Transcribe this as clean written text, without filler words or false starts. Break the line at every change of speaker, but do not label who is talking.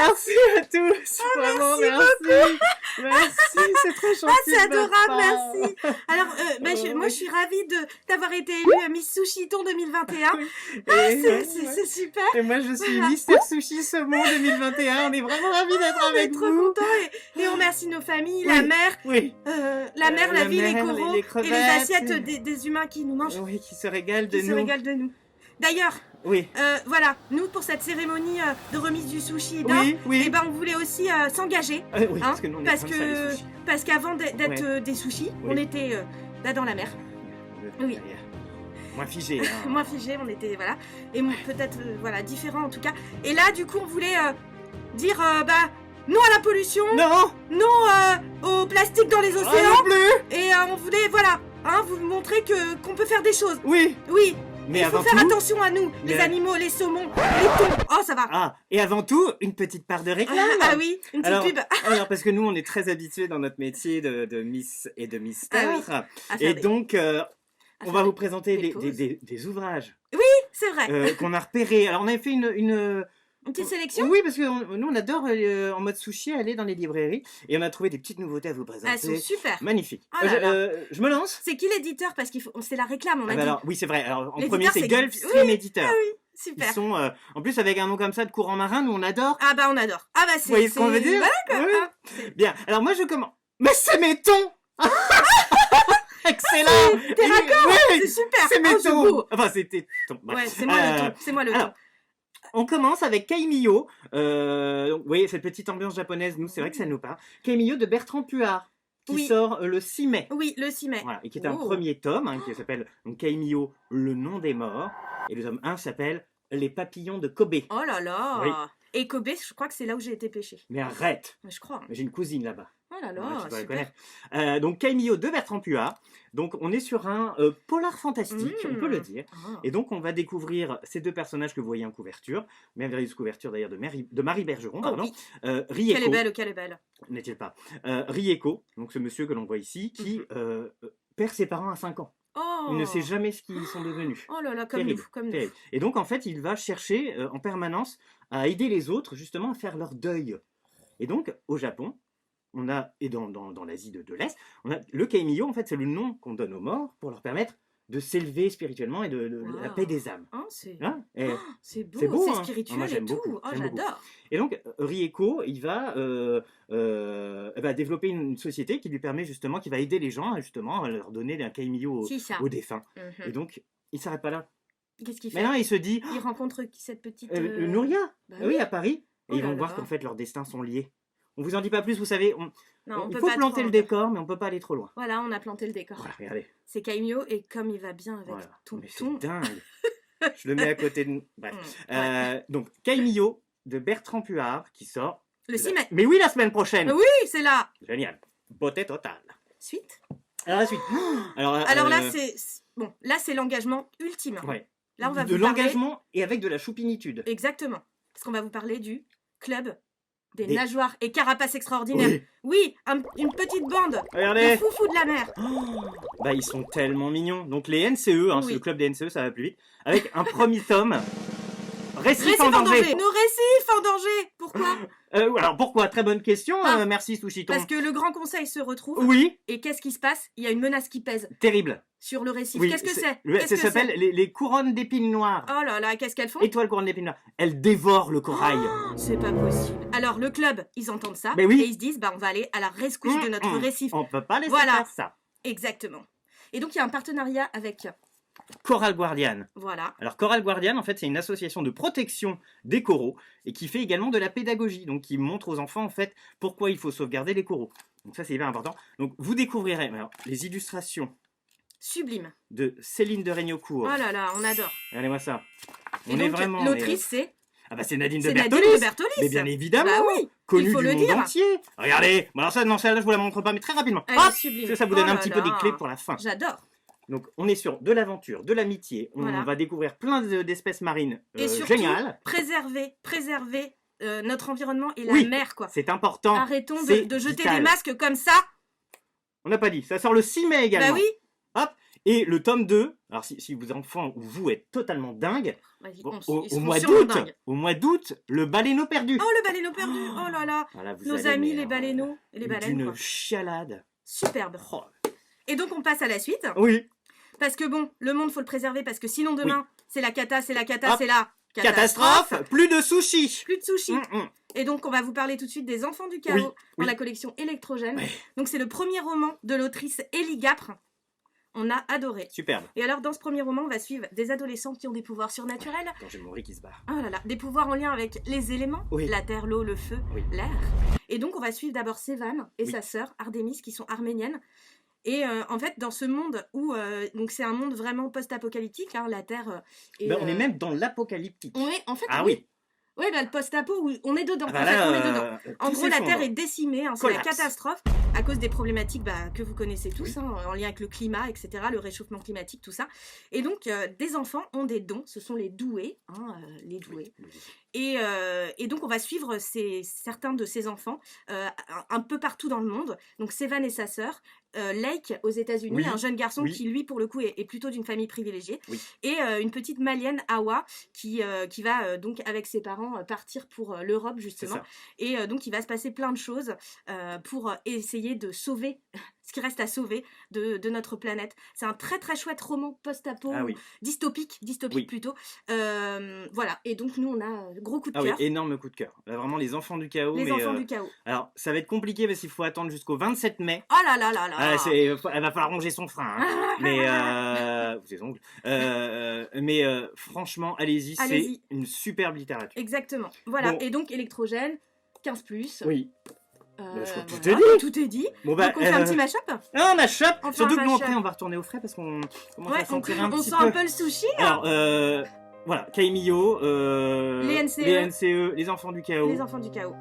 Merci à tous. Vraiment,
merci
Merci, c'est très gentil.
Ah, c'est
de
adorable,
votre part.
merci. Alors, moi, je suis ravie d'avoir été élue Miss Sushiton 2021.
Oui.
C'est super.
Et moi, je suis
Voilà.
Mister Sushi Saumon 2021. On est vraiment ravis d'être
On est
avec
trop
vous.
contents et on remercie nos familles,
Oui.
la mer,
Oui.
la mer, la
La
vie, les
mer,
coraux
les
et
crevettes.
les assiettes des humains qui nous mangent,
Oui, qui se régale de
qui se
nous.
régalent de nous. D'ailleurs,
Oui.
voilà, nous pour cette cérémonie de remise du sushi d'or,
Oui.
eh ben, on voulait aussi s'engager.
Oui,
Hein,
parce que nous, on est comme ça, les sushis.
parce qu'avant d'être des sushis,
Oui.
on était là dans la mer. Oui.
Moins figé. Hein.
Moins figés, on était voilà, et peut-être voilà différents en tout cas. Et là, du coup, on voulait dire non à la pollution,
Non.
non au plastique dans les
Ah,
océans,
non plus.
et on voulait voilà, vous montrer qu'on peut faire des choses.
Oui.
Oui,
Mais
il faut
avant
faire
tout.
attention à nous, les
Mais-
animaux, les saumons, les thons. Oh, ça va.
Ah, et avant tout, une petite part de réclame.
Ah oui, une petite
Alors,
pub.
alors, parce que nous, on est très habitués dans notre métier de Miss et de Mister.
À faire
Et
des-
donc,
à
on
faire
va
des-
vous présenter
des pauses.
des ouvrages
C'est vrai.
qu'on a repérés. Alors, on avait fait une
Une petite sélection.
Oui, parce que nous, on adore en mode sushi aller dans les librairies. Et on a trouvé des petites nouveautés à vous présenter.
Elles sont super.
Magnifique.
Oh là là.
Je me lance.
C'est qui l'éditeur? Parce qu'il faut, c'est la réclame, on a
Ah bah
dit.
alors, oui, c'est vrai. Alors, en
L'éditeur,
premier, c'est
c'est-
Gulfstream
Oui,
Editeur.
Ah oui,
Ils
super.
sont, en plus, avec un nom comme ça de courant marin, nous, on adore.
Ah bah on adore. Ah bah c'est.
Vous voyez ce qu'on veut dire?
Voilà quoi.
Oui.
Ah,
Bien, alors moi je commence. Mais c'est mes thons. Excellent.
T'es raccord.
Oui,
c'est super.
c'est mes
Oh, c'est
thons.
beau.
Enfin, c'était thons. Bref.
Ouais, c'est moi le ton. C'est moi le
alors,
ton.
On commence avec Kaimiyo. Donc, vous voyez, cette petite ambiance japonaise, nous, c'est vrai que ça nous parle. Kaimiyo de Bertrand Puard, qui
Oui.
sort le 6 mai.
Oui, le 6 mai.
Voilà, et qui est un
Oh.
premier tome, qui s'appelle donc, Kaimiyo, le nom des morts. Et le tome 1 s'appelle Les papillons de Kobe.
Oh là là.
Oui.
Et Kobe, je crois que c'est là où j'ai été pêché.
Mais arrête,
Mais je crois.
j'ai une cousine là-bas.
Oh là
Ouais,
là.
tu dois la
Super.
connaître. Donc Kaimiyo de Bertrand Puard. Donc on est sur un polar fantastique, on peut le dire.
Ah.
Et donc on va découvrir ces deux personnages que vous voyez en couverture, merveilleuse couverture d'ailleurs de Marie Bergeron,
Oh
pardon.
oui.
Rieko,
Quelle est belle.
n'est-il pas Rieko, donc ce monsieur que l'on voit ici, qui perd ses parents à 5 ans.
Oh.
Il ne sait jamais ce qu'ils sont devenus.
Oh là là, comme
Terrible,
nous, comme nous.
terrible. Et donc en fait il va chercher en permanence à aider les autres justement à faire leur deuil. Et donc au Japon, on a, et dans l'Asie de l'Est, on a le Kaimiyo, en fait c'est le nom qu'on donne aux morts pour leur permettre de s'élever spirituellement et de la paix des âmes.
Oh, c'est
Hein et,
c'est beau,
c'est beau,
c'est
hein.
spirituel
Moi,
et
j'aime
tout.
beaucoup,
Oh,
j'aime beaucoup.
j'adore.
et donc Rieko, il va développer une société qui lui permet justement, qui va aider les gens justement à leur donner un Kaimiyo
C'est ça.
aux défunts.
Mhm.
Et donc il s'arrête pas là.
Qu'est-ce qu'il fait?
Maintenant il se dit,
Il rencontre qui, cette petite.
Nouria,
Bah
oui, à Paris, et
Oh
ils vont
là
voir
là.
qu'en fait leurs destins sont liés. On vous en dit pas plus, vous savez,
Non, on
il
peut
faut
pas
planter
trop
le
en
décor, mais on peut pas aller trop loin.
Voilà, on a planté le décor.
Voilà, regardez.
C'est Kaimyo et comme il va bien avec
Voilà.
ton
Mais c'est
ton.
dingue. Je le mets à côté de nous. Bref.
Ouais.
Donc, Kaimiyo de Bertrand Puard qui sort.
Le 6 mai.
Mais oui, la semaine prochaine.
Oui, c'est là.
Génial. Beauté totale.
Suite.
Alors, la suite.
Alors là, bon, là c'est l'engagement ultime.
Ouais.
Là, on va
de
vous parler.
l'engagement et avec de la choupinitude.
Exactement. Parce qu'on va vous parler du club des
Des-
nageoires et carapaces extraordinaires.
Oui.
Oui, une petite bande
Regardez.
de foufous de la mer.
Bah, ils sont tellement mignons. Donc, les NCE,
Oui.
c'est le club des NCE, ça va plus vite. Avec un premier tome. Récif
Récif
en danger.
Nos récifs en danger. Pourquoi?
Alors, pourquoi? Très bonne question.
Ah.
Merci, Sushiton.
Parce que le Grand Conseil se retrouve.
Oui,
Et qu'est-ce qui se passe? Il y a une menace qui pèse
terrible.
sur le récif.
Oui,
Qu'est-ce que c'est?
Ça
Qu'est-ce que
s'appelle
c'est?
les couronnes d'épines noires.
Oh là là, qu'est-ce qu'elles font?
Étoile couronne d'épines noires. Elles dévorent le corail.
C'est pas possible. Alors le club, ils entendent ça
Mais oui.
et ils se disent bah on va aller à la rescousse de notre récif.
On peut pas laisser
Voilà.
faire ça.
Exactement. Et donc il y a un partenariat avec
Coral Guardian.
voilà.
Alors Coral Guardian, en fait, c'est une association de protection des coraux et qui fait également de la pédagogie. Donc, qui montre aux enfants, en fait, pourquoi il faut sauvegarder les coraux. Donc ça, c'est hyper important. Donc, vous découvrirez alors, les illustrations
Sublime.
de Céline de Regnault-Court.
Oh là là, on adore.
Regardez-moi ça.
Et
On est
donc
vraiment...
l'autrice c'est
Ah bah c'est Nadine de
Nadine
Bertolis.
de Bertolis.
Mais bien évidemment.
Bah oui,
Connue
il faut
du
le
monde
dire.
entier. Regardez. Bon, alors ça, non, celle-là, je vous la montre pas, mais très rapidement.
Elle
Hop,
est sublime.
ça vous donne
Oh
un
là
petit peu des
là.
clés pour la fin.
J'adore.
Donc, on est sur de l'aventure, de l'amitié. On
Voilà.
va découvrir plein d'espèces marines
Et surtout
géniales.
préserver notre environnement et la
Oui.
mer quoi.
C'est important.
Arrêtons
c'est
de jeter
vital.
des masques comme ça.
On n'a pas dit. Ça sort le 6 mai également.
Bah oui.
Hop. Et le tome 2, alors si vos enfants ou vous êtes totalement dingue,
Vas-y,
bon,
ils seront sûrement dingues.
au mois d'août, le baleineau perdu.
Oh, le baleineau perdu. Oh là là.
Voilà, vous
Nos
allez,
amis
mais,
les baleineaux et les baleines.
d'une
Quoi.
chialade.
Superbe.
Oh.
Et donc on passe à la suite.
Oui.
Parce que bon, le monde faut le préserver parce que sinon demain c'est la cata, c'est la
Hop.
catastrophe.
Plus de sushis.
Plus de sushi.
Mm.
Et donc on va vous parler tout de suite des Enfants du chaos dans
oui.
la collection Électrogène.
Ouais.
Donc c'est le premier roman de l'autrice Élie Gapre. On a adoré.
Superbe.
Et alors dans ce premier roman, on va suivre des adolescents qui ont des pouvoirs surnaturels.
Quand j'ai mon riz qui se barre.
Oh là là, des pouvoirs en lien avec les éléments,
Oui.
la terre, l'eau, le feu,
Oui.
l'air. Et donc on va suivre d'abord Sévan et
Oui.
sa sœur Ardémis qui sont arméniennes. Et en fait, dans ce monde où donc c'est un monde vraiment post-apocalyptique, hein, la Terre.
On est même dans l'apocalyptique.
On est en fait.
Ah oui.
Oui, bah, le post-apo où on est dedans.
Ah bah
en fait,
là,
on est dedans. En
tout
gros, la
s'effondre.
Terre est décimée, hein, c'est la
Collapse.
catastrophe à cause des problématiques que vous connaissez tous,
Oui.
hein, en lien avec le climat, etc., le réchauffement climatique, tout ça. Et donc, des enfants ont des dons, ce sont les doués, hein, les doués. Et donc, on va suivre certains de ces enfants un peu partout dans le monde. Donc, Sévan et sa sœur, Lake aux États-Unis,
Oui.
un jeune garçon
Oui.
qui, lui, pour le coup, est plutôt d'une famille privilégiée.
Oui.
Et une petite malienne, Awa, qui va donc avec ses parents partir pour l'Europe,
C'est
justement.
ça.
Et donc, il va se passer plein de choses pour essayer de sauver ce qui reste à sauver de notre planète. C'est un très très chouette roman post-apo,
Ah oui.
dystopique
Oui.
plutôt. Voilà, et donc nous on a gros coup de
Ah oui,
cœur.
énorme coup de cœur. Là, vraiment les enfants du chaos.
Les
mais,
Enfants du chaos.
Alors, ça va être compliqué parce qu'il faut attendre jusqu'au 27 mai.
Oh là là là là.
Ah, elle va falloir ronger son frein. Hein. Mais ou ses ongles. Franchement, allez-y,
Allez-y.
c'est une superbe littérature.
Exactement. Voilà,
Bon.
et donc électrogène, 15+.
Oui.
Euh,
je crois que tout
voilà,
est dit.
Tout est dit.
Bon
Donc on fait un petit mash-up.
Ah, on a chop.
On fait
Surtout
un
que nous
mashup.
après on va retourner au frais parce qu'on commence à
Ouais, on
sentir un petit
sent
peu.
un peu le sushi.
Alors, voilà, Kaimio,
Les NCE.
les NCE, les enfants du chaos.
Les Enfants du chaos.